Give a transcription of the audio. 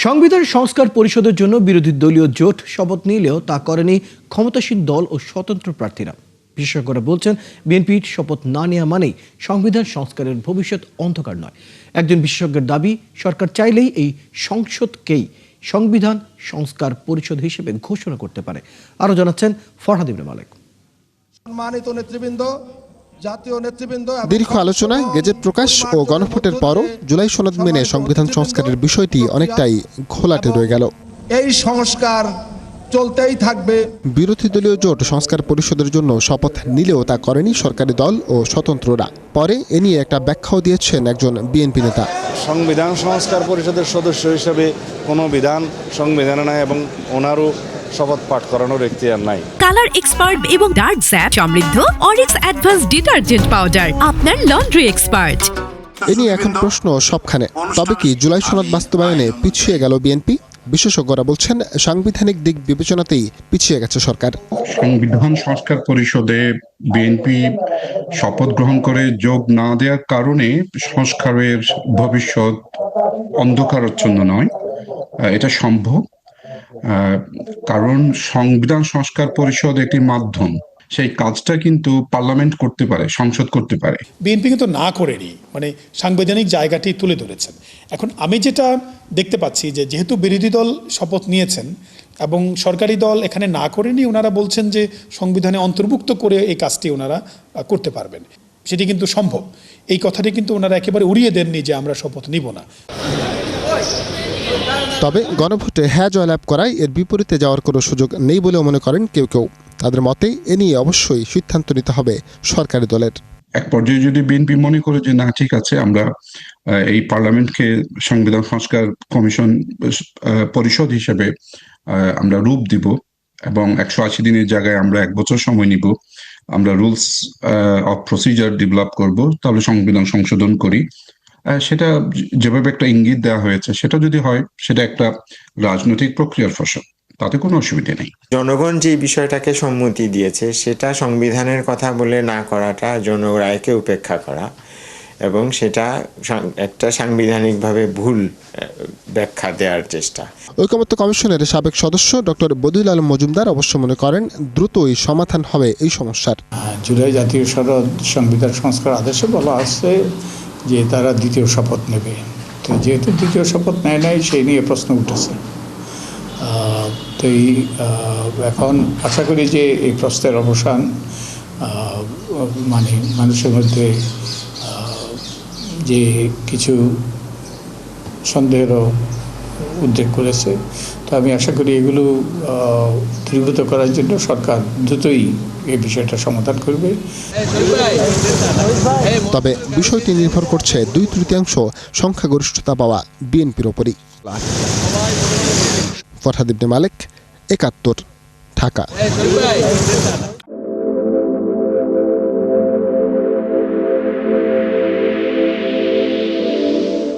সংবিধান সংস্কার পরিষদের জন্য বিরোধী দলীয় জোট শপথ নিলেও তা করেনি ক্ষমতাসীন দল ও স্বতন্ত্র প্রার্থীরা। বিশেষজ্ঞরা বলছেন, বিএনপির শপথ না নেওয়া মানেই সংবিধান সংস্কারের ভবিষ্যৎ অন্ধকার নয়। একজন বিশেষজ্ঞের দাবি, সরকার চাইলেই এই সংসদকেই সংবিধান সংস্কার পরিষদ হিসেবে ঘোষণা করতে পারে। আরো জানাচ্ছেন ফরহাদ ইবনে মালেক। সম্মানিত নেতৃবৃন্দ, জাতীয় নেতৃবৃন্দ, দীর্ঘ আলোচনায় গেজেট প্রকাশ ও গণভোটের পরও জুলাই সনদ মেনে সংবিধান সংস্কারের বিষয়টি অনেকটাই ঘোলাটে রয়ে গেল। এই সংস্কার চলতেই থাকবে। বিরোধী দলীয় জোট সংস্কার পরিষদের জন্য শপথ নিলেও তা করেনি সরকারি দল ও স্বতন্ত্ররা। পরে এ নিয়ে একটা ব্যাখ্যাও দিয়েছেন একজন বিএনপি নেতা। সংবিধান সংস্কার পরিষদের সদস্য হিসেবে কোনো বিধান সংবিধানে নাই এবং ওনারও শপথ পাঠ করানোর এখতিয়ার নাই। কালার এক্সপার্ট এবং ডার্ক স্যাপ সমৃদ্ধ অরিক্স অ্যাডভান্স ডিটারজেন্ট পাউডার, আপনার লন্ড্রি এক্সপার্ট। এ নিয়ে এখন প্রশ্ন সবখানে। তবে কি জুলাই সনদ বাস্তবায়নে পিছিয়ে গেল বিএনপি? বিশেষজ্ঞরা বলছেন, সাংবিধানিক দিক বিবেচনাতেই পিছিয়ে গেছে সরকার। সংবিধান সংস্কার পরিষদে বিএনপি শপথ গ্রহণ করে যোগ না দেওয়ার কারণে সংস্কারের ভবিষ্যৎ অন্ধকারাচ্ছন্ন নয়, এটা সম্ভব। কারণ সংবিধান সংস্কার পরিষদ একটি মাধ্যম, সেই কাজটা কিন্তু পার্লামেন্ট করতে পারে, সংসদ করতে পারে। বিএনপি কিন্তু না করেনি, মানে সাংবিধানিক জায়গাটি তুলে ধরেছেন। এখন আমি যেটা দেখতে পাচ্ছি যে যেহেতু বিরোধী দল শপথ নিয়েছেন এবং সরকারি দল এখানে না করেনি, ওনারা বলছেন যে সংবিধানে অন্তর্ভুক্ত করে এই কাজটি ওনারা করতে পারবেন। সেটি কিন্তু সম্ভব। এই কথাটি কিন্তু ওনারা একেবারে উড়িয়ে দেননি যে আমরা শপথ নিব না। তবে গণভোটে হ্যাঁ জয়লাভ করায় এর বিপরীতে যাওয়ার কোনো সুযোগ নেই বলেও মনে করেন কেউ কেউ। তাদের মতে এ নিয়ে অবশ্যই সিদ্ধান্ত নিতে হবে সরকারি দলের। এক পর্যায়ে যদি বিএনপি মনে করে যে না, ঠিক আছে, আমরা এই পার্লামেন্টকে সংবিধান সংস্কার কমিশন পরিষদ হিসেবে আমরা রূপ দিব এবং 180 দিনের জায়গায় আমরা 1 বছর সময় নিব, আমরা রুলস অফ প্রসিজার ডেভেলপ করব, তাহলে সংবিধান সংশোধন করি, সেটা যেভাবে একটা ইঙ্গিত দেওয়া হয়েছে, সেটা যদি হয়, সেটা একটা রাজনৈতিক প্রক্রিয়ার ফসল, তাতে কোনো অসুবিধা নেই। জনগণ যে বিষয়টাকে সম্মতি দিয়েছে সেটা সংবিধানের কথা বলে না করাটা জনরায়কে উপেক্ষা করা এবং সেটা একটা সাংবিধানিকভাবে ভুল ব্যাখ্যা দেওয়ার চেষ্টা। ঐকমত্য কমিশনের সাবেক সদস্য ডক্টর বদিউল আলম মজুমদার অবশ্য মনে করেন, দ্রুতই সমাধান হবে এই সমস্যার। জুলাই জাতীয় সনদ সংবিধান সংস্কার আদেশে বলা আছে যে তারা দ্বিতীয় শপথ নেবে। তো যেহেতু দ্বিতীয় শপথ নেয় নাই, সেই নিয়ে প্রশ্ন উঠেছে। তো এখন আশা করি যে এই প্রশ্নের অবসান মানে মানুষের মধ্যে যে কিছু সন্দেহেরও উদ্রেক করেছে, তো আমি আশা করি এগুলো দূরীভূত করার জন্য সরকার দ্রুতই এই বিষয়টা সমাধান করবে। তবে বিষয়টি নির্ভর করছে 2/3 সংখ্যাগরিষ্ঠতা পাওয়া বিএনপির ওপরই। ফরহাদ ইবনে মালেক, 71, ঢাকা।